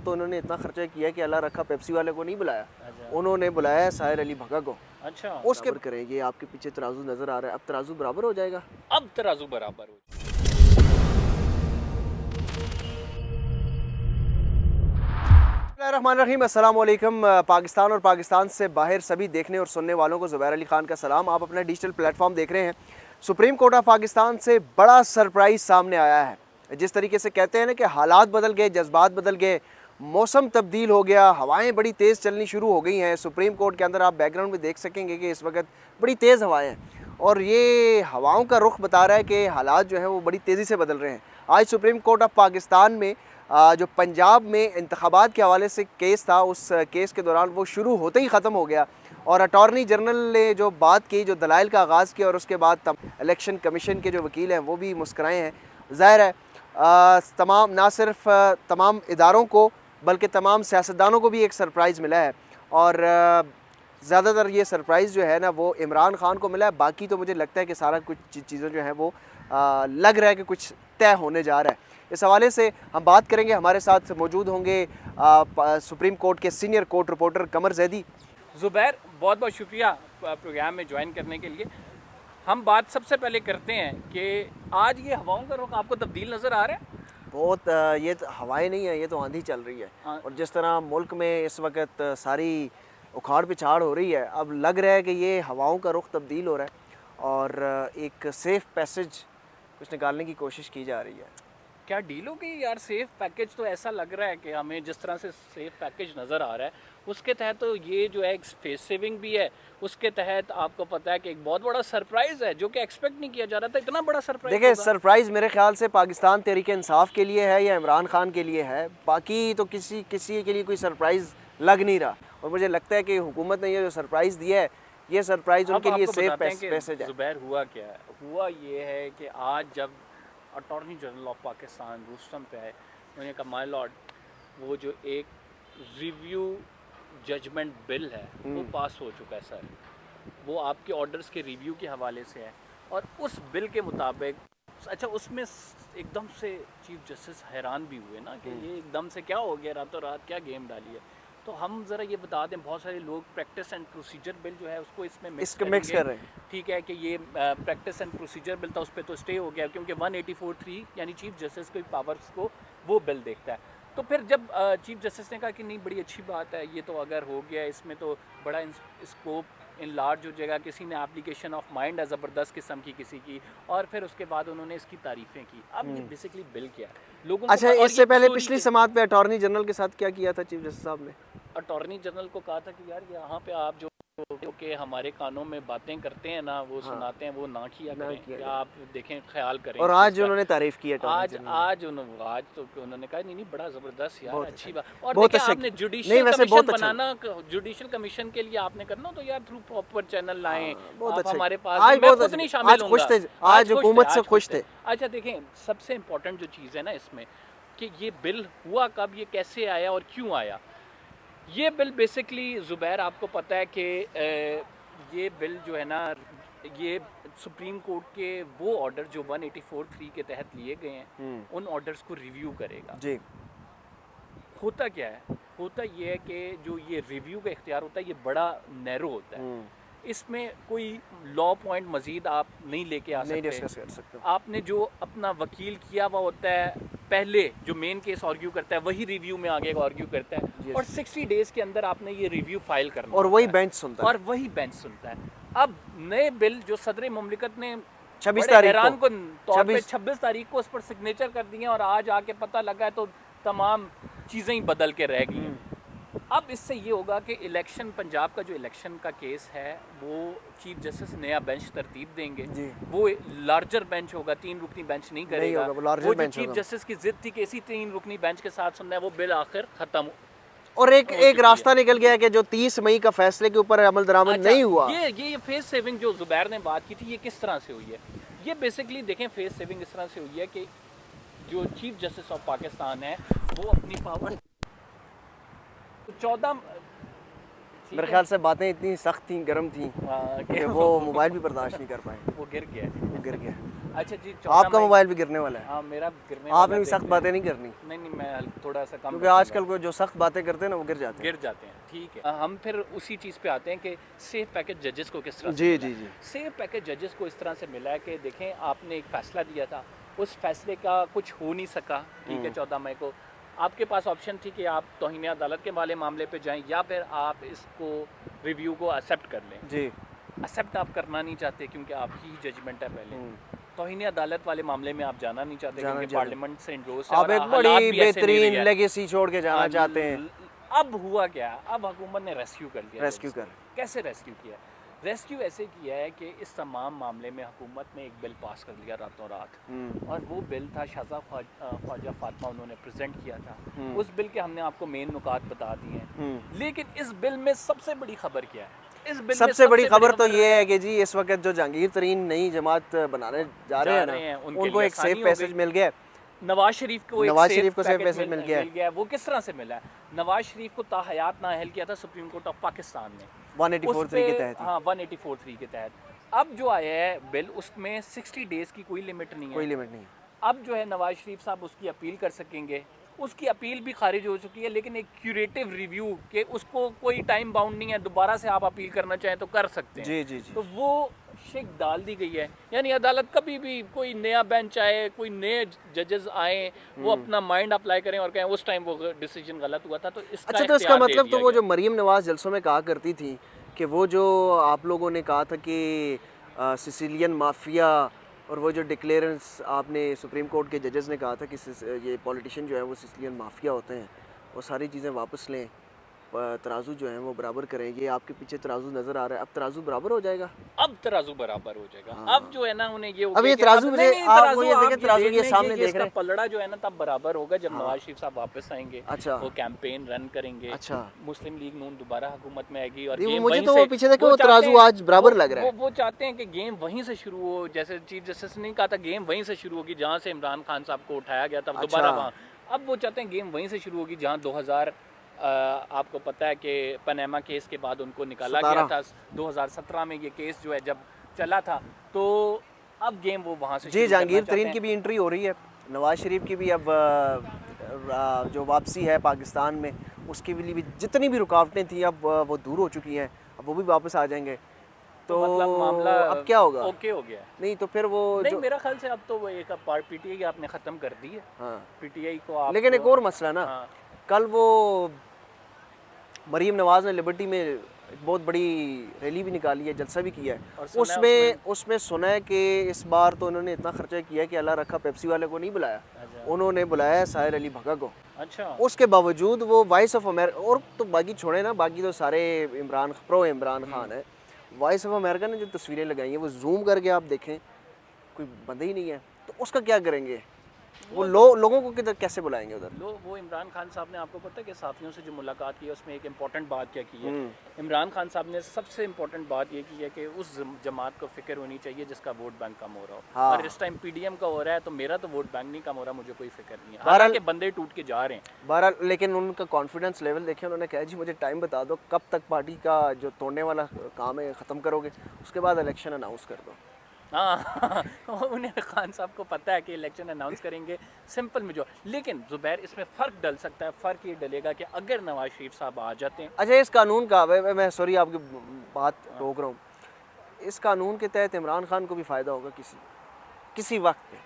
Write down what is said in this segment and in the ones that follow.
तो उन्होंने इतना खर्चा किया कि अल्लाह रखा पेप्सी वाले को नहीं बुलाया, अच्छा। उन्होंने बुलाया साहिर अली भगत को। अच्छा। उसके करेंगे आपके पीछे तराजू नजर आ रहा है, अब तराजू बराबर हो जाएगा। अब तराजू बराबर हो। रहमानिर्रहीम, अस्सलाम वालेकुम। पाकिस्तान और पाकिस्तान से बाहर सभी देखने और सुनने वालों को ज़ुबैर अली ख़ान का सलाम। आप अपना डिजिटल प्लेटफॉर्म देख रहे हैं। सुप्रीम कोर्ट ऑफ पाकिस्तान से बड़ा सरप्राइज़ सामने आया है। जिस तरीके से कहते हैं ना कि हालात बदल गए, जज्बात बदल गए, मौसम तब्दील हो गया, हवाएं बड़ी तेज़ चलनी शुरू हो गई हैं। सुप्रीम कोर्ट के अंदर आप बैकग्राउंड में देख सकेंगे कि इस वक्त बड़ी तेज़ हवाएं हैं और ये हवाओं का रुख बता रहा है कि हालात जो हैं वो बड़ी तेज़ी से बदल रहे हैं। आज सुप्रीम कोर्ट ऑफ पाकिस्तान में जो पंजाब में इंतखाबात के हवाले से केस था, उस केस के दौरान वो शुरू होते ही ख़त्म हो गया और अटॉर्नी जनरल ने जो बात की, जो दलाइल का आगाज़ किया और उसके बाद इलेक्शन कमीशन के जो वकील हैं वो भी मुस्कराए हैं। ज़ाहिर है तमाम, ना सिर्फ तमाम इदारों को बल्कि तमाम सियासतदानों को भी एक सरप्राइज़ मिला है और ज़्यादातर ये सरप्राइज़ जो है ना वो इमरान ख़ान को मिला है। बाकी तो मुझे लगता है कि सारा कुछ चीज़ें जो हैं वो लग रहा है कि कुछ तय होने जा रहा है। इस हवाले से हम बात करेंगे। हमारे साथ मौजूद होंगे सुप्रीम कोर्ट के सीनियर कोर्ट रिपोर्टर कमर जैदी। ज़ुबैर, बहुत बहुत शुक्रिया प्रोग्राम में ज्वाइन करने के लिए। हम बात सबसे पहले करते हैं कि आज ये हवाओं का रुख आपको तब्दील नज़र आ रहा है? बहुत ये तो हवाएं नहीं है, ये तो आंधी चल रही है और जिस तरह मुल्क में इस वक्त सारी उखाड़ पिछाड़ हो रही है, अब लग रहा है कि ये हवाओं का रुख तब्दील हो रहा है और एक सेफ़ पैसेज कुछ निकालने की कोशिश की जा रही है। क्या डील हो गई यार? सेफ पैकेज तो ऐसा लग रहा है कि हमें जिस तरह से सेफ पैकेज नज़र आ रहा है उसके तहत तो ये जो है एक फेस सेविंग भी है, उसके तहत आपको पता है कि एक बहुत बड़ा सरप्राइज़ है जो कि एक्सपेक्ट नहीं किया जा रहा था। इतना बड़ा सरप्राइज़ देखिए, सरप्राइज़ मेरे ख्याल से पाकिस्तान तहरीक इंसाफ के लिए है या इमरान खान के लिए है, बाकी तो किसी के लिए कोई सरप्राइज़ लग नहीं रहा और मुझे लगता है कि हुकूमत ने ये जो सरप्राइज़ दिया है, ये सरप्राइज़ उनके लिए सेफ पैसेज है। ज़ुबैर, हुआ क्या है? हुआ ये है कि आज जब attorney general of Pakistan Rustam पे आए, उन्होंने कहा माय लॉर्ड, वो जो एक रिव्यू जजमेंट बिल है वो पास हो चुका है सर, वो आपके ऑर्डर्स के रिव्यू के हवाले से है और उस बिल के मुताबिक अच्छा उसमें एकदम से चीफ जस्टिस हैरान भी हुए ना कि ये एकदम से क्या हो गया, रातों रात क्या गेम डाली है। तो हम ज़रा ये बता दें, बहुत सारे लोग प्रैक्टिस एंड प्रोसीजर बिल जो है उसको इसमें मिक्स कर रहे हैं। ठीक है कि ये प्रैक्टिस एंड प्रोसीजर बिल था, उस पर तो स्टे हो गया क्योंकि 184(3) यानी चीफ जस्टिस के पावर्स को वो बिल देखता है। तो फिर जब चीफ जस्टिस ने कहा कि नहीं, बड़ी अच्छी बात है, ये तो अगर हो गया इसमें तो बड़ा स्कोप इन लार्ज हो जाएगा, किसी ने एप्लीकेशन ऑफ माइंड है ज़बरदस्त किस्म की किसी की, और फिर उसके बाद उन्होंने इसकी तारीफ़ें की। अब ये बेसिकली बिल क्या है लोगों अच्छा, इससे पहले पिछली समात पे अटॉर्नी जनरल के साथ क्या किया था चीफ जस्टिस साहब ने? अटॉर्नी जनरल को कहा था कि यार यहाँ पे आप जो के हमारे कानों में बातें करते हैं ना, वो सुनाते हैं, वो ना किया करें, या आप देखें, ख्याल करें। और आज उन्होंने तारीफ की है आज तो उन्होंने कहा नहीं बड़ा ज़बरदस्त यार, अच्छी बात। और बहुत देखिए, आपने जुडिशियल कमीशन बनाना, जुडिशियल कमीशन के लिए आपने करना तो यार थ्रू प्रॉपर चैनल लाएं। आप हमारे पास, मैं खुद नहीं शामिल होऊंगा, आज हुकूमत से खुश थे। अच्छा देखें, सबसे इम्पोर्टेंट जो चीज़ है ना इसमें कि ये बिल हुआ कब, ये कैसे आया और क्यों आया। ये बिल बेसिकली ज़ुबैर, आपको पता है कि ये बिल जो है ना, ये सुप्रीम कोर्ट के वो ऑर्डर जो 184(3) के तहत लिए गए हैं, उन ऑर्डर्स को रिव्यू करेगा जी। होता क्या है? होता ये है कि जो ये रिव्यू का इख्तियार होता है ये बड़ा नैरो होता है, इसमें कोई लॉ पॉइंट मजीद आप नहीं लेके आ सकते, नहीं डिस्कस कर सकते। आपने जो अपना वकील किया हुआ होता है, पहले जो मेन केस आर्ग्यू करता है वही रिव्यू में आगे आर्ग्यू करता है और 60 डेज के अंदर आपने ये रिव्यू फाइल करना और वही बेंच सुनता है, और वही बेंच सुनता है। अब नए बिल जो सदर मुमलिकत ने 26 तारीख को उस पर सिग्नेचर कर दिए और आज आके पता लगा है तो तमाम चीज़ें ही बदल के रह गई। अब इससे ये होगा कि इलेक्शन, पंजाब का जो इलेक्शन का केस है वो चीफ जस्टिस नया बेंच तरतीब देंगे, वो लार्जर बेंच होगा, 3 रुकनी बेंच नहीं करेगा। वो जो चीफ जस्टिस की जिद थी कि इसी 3 रुकनी बेंच के साथ सुनना है, वो बिल आखिर खत्म और एक रास्ता निकल गया कि जो 30 मई का फैसले के ऊपर अमल दरामद नहीं हुआ। ये फेस सेविंग जो ज़ुबैर ने बात की थी, ये किस तरह से हुई है? ये बेसिकली देखें, फेस सेविंग इस तरह से हुई है कि जो चीफ जस्टिस ऑफ पाकिस्तान है वो अपनी पावर 14 मेरे ख्याल से बातें इतनी सख्त थी, गर्म थी कि वो मोबाइल भी बर्दाश्त नहीं कर पाए। वो गिर गया। अच्छा जी, आपका मोबाइल भी गिरने वाला है। हाँ, मेरा गिरने आपने भी सख्त बातें नहीं करनी, नहीं, मैं थोड़ा सा कम क्योंकि आजकल को जो सख्त बातें करते हैं ना वो गिर जाते हैं। ठीक है। हम फिर उसी चीज़ पे आते हैं कि सेफ पैकेज जजेस को किस तरह से जी मिला जी है। जी। सेफ पैकेज जजेस को इस तरह से मिला है कि देखें, आपने एक फ़ैसला दिया था, उस फैसले का कुछ हो नहीं सका, ठीक है, 14 मई को आपके पास ऑप्शन थी कि आप तौहीन अदालत के वाले मामले पे जाएं या फिर आप इसको रिव्यू को एक्सेप्ट कर लें। जी। एक्सेप्ट आप करना नहीं चाहते क्योंकि आपकी ही जजमेंट है पहले। तौहीन अदालत वाले मामले में आप जाना नहीं चाहते जाना क्योंकि चाहते। पार्लियामेंट से इंडोर्स है आप और एक हालात बड़ी भी ऐसे नहीं बेहतरीन रहे हैं। लेगेसी छोड़ के जाना चाहते हैं। अब हुआ क्या, अब हुकूमत ने रेस्क्यू कर लिया। रेस्क्यू कर। कैसे रेस्क्यू किया? रेस्क्यू ऐसे किया है कि इस तमाम मामले में हुकूमत ने एक बिल पास कर लिया रातों रात, और वो बिल था शाहज़ा ख्वाजा फातिमा, उन्होंने प्रेजेंट किया था। उस बिल के हमने आपको मेन नुकात बता दिए हैं, लेकिन इस बिल में सबसे बड़ी खबर क्या है? इस बिल में सबसे बड़ी खबर तो ये है कि जी इस वक्त जो जहांगीर तरीन नई जमात बनाने जा रहे हैं ना, उनको एक सेफ पैसेज मिल गया। नवाज शरीफ को नवाज शरीफ को सेफ पैसेज मिल गया है। वो किस तरह से मिला है? नवाज शरीफ को ताहयात नाअहल किया था सुप्रीम कोर्ट ऑफ पाकिस्तान ने 184(3) के तहत। हाँ, 184(3) के तहत। अब जो आया है बिल, उसमें 60 डेज की कोई लिमिट नहीं है। कोई लिमिट नहीं। अब जो है नवाज शरीफ साहब उसकी अपील कर सकेंगे, उसकी अपील भी खारिज हो चुकी है, लेकिन एक क्यूरेटिव रिव्यू के उसको कोई टाइम बाउंड नहीं है, दोबारा से आप अपील करना चाहें तो कर सकते हैं। जी जी जी। तो वो शिक डाल दी गई है, यानी अदालत कभी भी कोई नया बेंच आए, कोई नए जजेस आए, वो अपना माइंड अप्लाई करें और कहें उस टाइम वो डिसीजन गलत हुआ था, तो इसका अच्छा, तो इसका मतलब तो वो जो मरीम नवाज जलसों में कहा करती थी कि वो जो आप लोगों ने कहा था कि सिसिलियन माफिया, और वो जो डिक्लेरेंस आपने सुप्रीम कोर्ट के जजेस ने कहा था कि ये पॉलिटिशियन जो है वो सिसिलियन माफिया होते हैं, वो सारी चीज़ें वापस लें, तराजू जो है वो बराबर करें। ये आपके पीछे तराजू नज़र आ रहा है, अब तराजू बराबर हो जाएगा। अब तराजू बराबर हो जाएगा। हाँ। अब जो है ना उन्हें ये अब ये तराजू मुझे आप वो ये देखें, तराजू ये सामने देख रहे हैं, पलड़ा जो है ना तब बराबर होगा जब हाँ। नवाज शरीफ साहब वापस आएंगे। अच्छा। वो कैंपेन रन करेंगे। अच्छा। मुस्लिम लीग नून दोबारा हुकूमत में आएगी और मुझे तो वो पीछे देखे वो तराजू आज बराबर लग रहा है। वो चाहते हैं कि गेम वहीं से शुरू हो, जैसे चीफ जस्टिस ने कहा था गेम वहीं से शुरू होगी जहाँ से इमरान खान साहब को उठाया गया था, दोबारा वहाँ। अब वो चाहते हैं गेम वहीं से शुरू होगी जहाँ 2000 आपको पता है कि पनामा केस के बाद उनको निकाला गया था। 2017 में ये केस जो है जब चला था, तो अब गेम वो वहाँ से जी। जहांगीर तरीन की भी एंट्री हो रही है, नवाज शरीफ की भी अब जो वापसी है पाकिस्तान में, उसके लिए भी जितनी भी रुकावटें थी अब वो दूर हो चुकी हैं, अब वो भी वापस आ जाएंगे। तो मतलब मामला अब क्या होगा? ओके हो गया। नहीं तो फिर वो नहीं, जो मेरा ख्याल से अब तो वो एक पार्ट पीटीआई आपने ख़त्म कर दी है। हाँ। पीटीआई को आप, लेकिन एक और मसला ना, हाँ। कल वो मरीम नवाज ने लिबर्टी में एक बहुत बड़ी रैली भी निकाली है, जलसा भी किया है। उसमें सुना है कि इस बार तो उन्होंने इतना खर्चा किया है कि अल्लाह रखा पेप्सी वाले को नहीं बुलाया, उन्होंने बुलाया साहिर अली भगा को। अच्छा। उसके बावजूद वो वॉइस ऑफ अमेरिका, और तो बाकी छोड़े ना, बाकी तो सारे प्रो इमरान खान है। वॉइस ऑफ अमेरिका ने जो तस्वीरें लगाई हैं वो जूम करके आप देखें, कोई बंदे ही नहीं है, तो उसका क्या करेंगे? वो लोगों को किधर कैसे बुलाएंगे उधर? वो इमरान खान साहब ने, आपको पता है कि साफियों से जो मुलाकात की है उसमें एक इम्पॉर्टेंट बात क्या की है? इमरान खान साहब ने सबसे इम्पॉर्टेंट बात ये की है कि उस जमात को फिक्र होनी चाहिए जिसका वोट बैंक कम हो रहा हो। हाँ। और इस टाइम पीडीएम का हो रहा है, तो मेरा तो वोट बैंक नहीं कम हो रहा, मुझे कोई फिक्र नहीं है, हालांकि बंदे टूट के जा रहे हैं। बहरहाल लेकिन उनका कॉन्फिडेंस लेवल देखें, उन्होंने कहा जी मुझे टाइम बता दो, कब तक पार्टी का जो तोड़ने वाला काम है ख़त्म करोगे, उसके बाद इलेक्शन अनाउंस कर दो। हाँ उन्हें खान साहब को पता है कि इलेक्शन अनाउंस करेंगे, सिंपल में जो। लेकिन ज़ुबैर इसमें फ़र्क डल सकता है। फ़र्क ये डलेगा कि अगर नवाज शरीफ साहब आ जाते हैं। अच्छा, इस कानून का मैं सॉरी आपकी बात रोक रहा हूँ, इस कानून के तहत इमरान खान को भी फ़ायदा होगा किसी वक्त पे।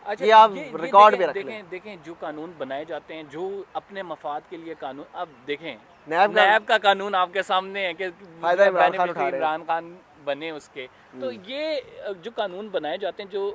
अच्छा, ये आप रिकॉर्ड पे रख लें। देखें जो कानून बनाए जाते हैं, जो अपने मफाद के लिए कानून, अब देखें नैब का कानून आपके सामने है कि फ़ायदा इमरान खान बने उसके। तो ये जो कानून बनाए जाते हैं जो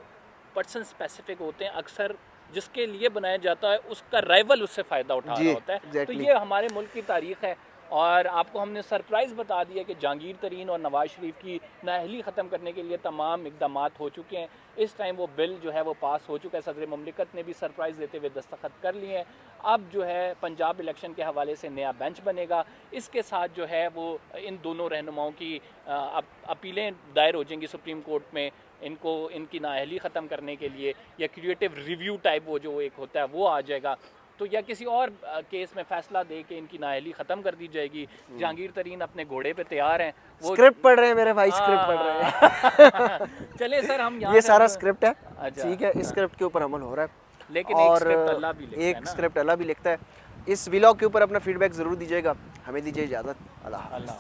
पर्सन स्पेसिफिक होते हैं, अक्सर जिसके लिए बनाया जाता है उसका राइवल उससे फ़ायदा उठा रहा होता है। तो ये हमारे मुल्क की तारीख़ है। और आपको हमने सरप्राइज़ बता दिया कि जहांगीर तरीन और नवाज शरीफ की नाअहली ख़त्म करने के लिए तमाम इकदाम हो चुके हैं। इस टाइम वो बिल जो है वो पास हो चुका है, सदर मुमलिकत ने भी सरप्राइज़ देते हुए दस्तखत कर लिए हैं। अब जो है पंजाब इलेक्शन के हवाले से नया बेंच बनेगा, इसके साथ जो है वो इन दोनों रहनुमाओं की अपीलें दायर हो जाएंगी सुप्रीम कोर्ट में, इनकी नाअहली ख़त्म करने के लिए, या क्रिएटिव रिव्यू टाइप वो जो एक होता है वो आ जाएगा। तो या किसी और केस में फैसला दे के इनकी नाअहली ख़त्म कर दी जाएगी। जहांगीर तरीन अपने घोड़े पे तैयार हैं, वो स्क्रिप्ट पढ़ रहे हैं मेरे भाई, स्क्रिप्ट पढ़ रहे हैं। चले सर हम यहाँ ये से सारा अपना- स्क्रिप्ट है, अच्छा, ठीक है, इस स्क्रिप्ट के ऊपर अमल हो रहा है। लेकिन एक और स्क्रिप्ट अल्लाह भी लिखता है एक ना। स्क्रिप्ट अल्लाह भी लिखता है। इस व्लॉग के ऊपर अपना फीडबैक ज़रूर दीजिएगा। हमें दीजिए इजाज़त। अल्लाह हाफ़िज़। अल्लाह